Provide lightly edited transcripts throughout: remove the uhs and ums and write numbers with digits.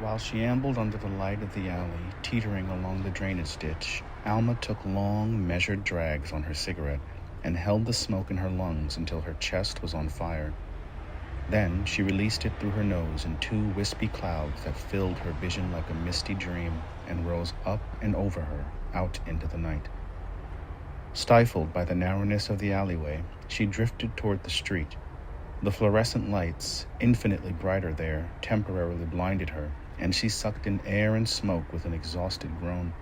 While she ambled under the light of the alley, teetering along the drainage ditch, Alma took long, measured drags on her cigarette and held the smoke in her lungs until her chest was on fire. Then she released it through her nose in two wispy clouds that filled her vision like a misty dream and rose up and over her, out into the night. Stifled by the narrowness of the alleyway, she drifted toward the street. The fluorescent lights, infinitely brighter there, temporarily blinded her, and she sucked in air and smoke with an exhausted groan.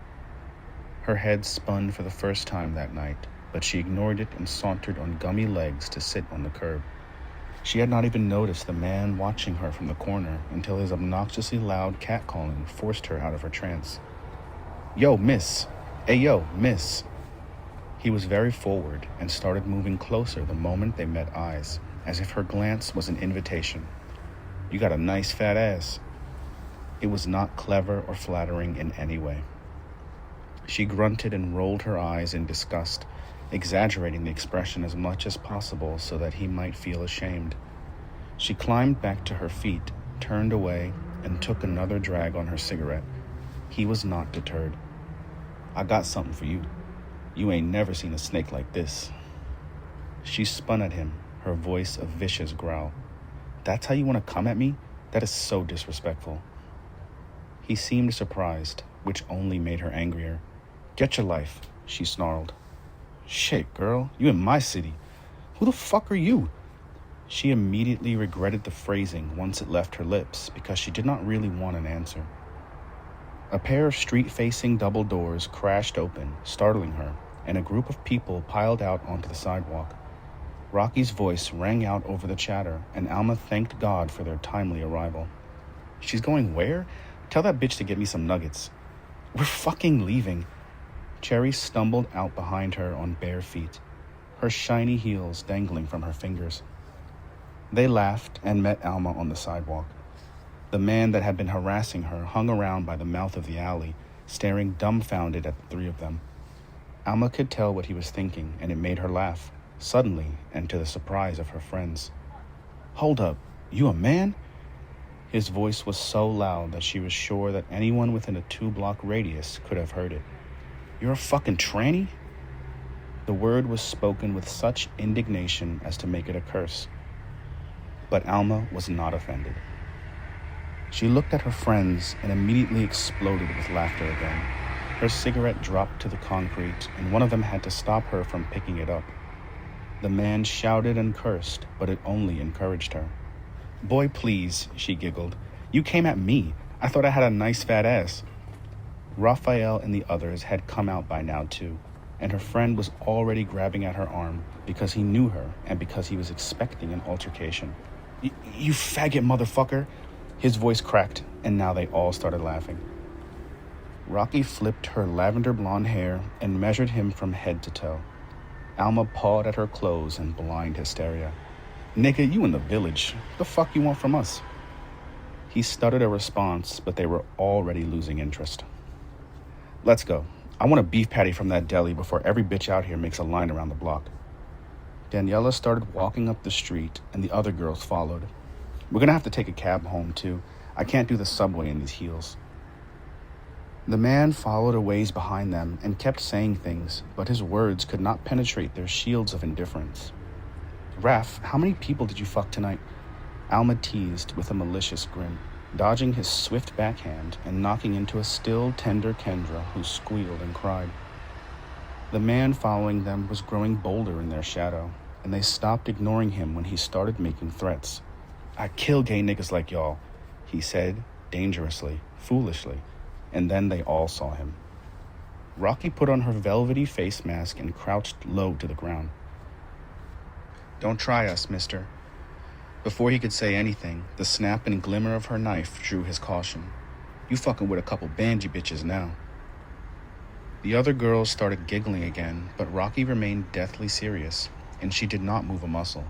Her head spun for the first time that night, but she ignored it and sauntered on gummy legs to sit on the curb. She had not even noticed the man watching her from the corner until his obnoxiously loud catcalling forced her out of her trance. "Yo, miss! Hey, yo, miss!" He was very forward and started moving closer the moment they met eyes, as if her glance was an invitation. "You got a nice fat ass." It was not clever or flattering in any way. She grunted and rolled her eyes in disgust, exaggerating the expression as much as possible so that he might feel ashamed. She climbed back to her feet, turned away, and took another drag on her cigarette. He was not deterred. "I got something for you. You ain't never seen a snake like this." She spun at him, her voice a vicious growl. "That's how you want to come at me? That is so disrespectful." He seemed surprised, which only made her angrier. "Get your life," she snarled. "Shit, girl, you in my city. Who the fuck are you?" She immediately regretted the phrasing once it left her lips because she did not really want an answer. A pair of street-facing double doors crashed open, startling her, and a group of people piled out onto the sidewalk. Rocky's voice rang out over the chatter, and Alma thanked God for their timely arrival. "She's going where? Tell that bitch to get me some nuggets." "We're fucking leaving." Cherry stumbled out behind her on bare feet, her shiny heels dangling from her fingers. They laughed and met Alma on the sidewalk. The man that had been harassing her hung around by the mouth of the alley, staring dumbfounded at the three of them. Alma could tell what he was thinking, and it made her laugh, suddenly and to the surprise of her friends. "Hold up, you a man?" His voice was so loud that she was sure that anyone within a 2-block radius could have heard it. "You're a fucking tranny?" The word was spoken with such indignation as to make it a curse. But Alma was not offended. She looked at her friends and immediately exploded with laughter again. Her cigarette dropped to the concrete, and one of them had to stop her from picking it up. The man shouted and cursed, but it only encouraged her. "Boy, please," she giggled. "You came at me. I thought I had a nice fat ass." Raphael and the others had come out by now too, and her friend was already grabbing at her arm because he knew her and because he was expecting an altercation. You faggot motherfucker!" His voice cracked, and now they all started laughing. Rocky flipped her lavender blonde hair and measured him from head to toe. Alma pawed at her clothes in blind hysteria. "Nigga, you in the village. The fuck you want from us?" He stuttered a response, but they were already losing interest. "Let's go. I want a beef patty from that deli before every bitch out here makes a line around the block." Daniela started walking up the street, and the other girls followed. "We're gonna have to take a cab home, too. I can't do the subway in these heels." The man followed a ways behind them and kept saying things, but his words could not penetrate their shields of indifference. "Raph, how many people did you fuck tonight?" Alma teased with a malicious grin, dodging his swift backhand and knocking into a still tender Kendra who squealed and cried. The man following them was growing bolder in their shadow, and they stopped ignoring him when he started making threats. "I kill gay niggas like y'all," he said, dangerously, foolishly, and then they all saw him. Rocky put on her velvety face mask and crouched low to the ground. "Don't try us, mister." Before he could say anything, the snap and glimmer of her knife drew his caution. "You fucking with a couple banjee bitches now." The other girls started giggling again, but Rocky remained deathly serious, and she did not move a muscle.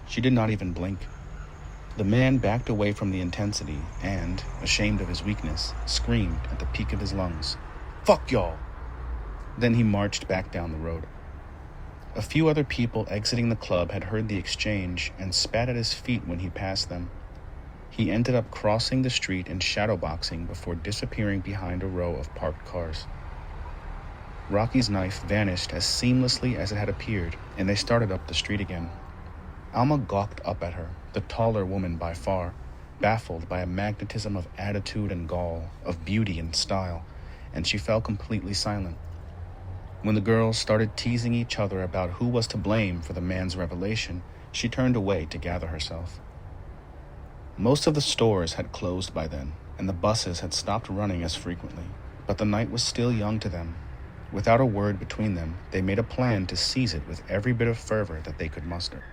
She did not even blink. The man backed away from the intensity and, ashamed of his weakness, screamed at the peak of his lungs, "Fuck y'all!" Then he marched back down the road. A few other people exiting the club had heard the exchange and spat at his feet when he passed them. He ended up crossing the street and shadowboxing before disappearing behind a row of parked cars. Rocky's knife vanished as seamlessly as it had appeared, and they started up the street again. Alma gawked up at her, the taller woman by far, baffled by a magnetism of attitude and gall, of beauty and style, and she fell completely silent. When the girls started teasing each other about who was to blame for the man's revelation, she turned away to gather herself. Most of the stores had closed by then, and the buses had stopped running as frequently, but the night was still young to them. Without a word between them, they made a plan to seize it with every bit of fervor that they could muster.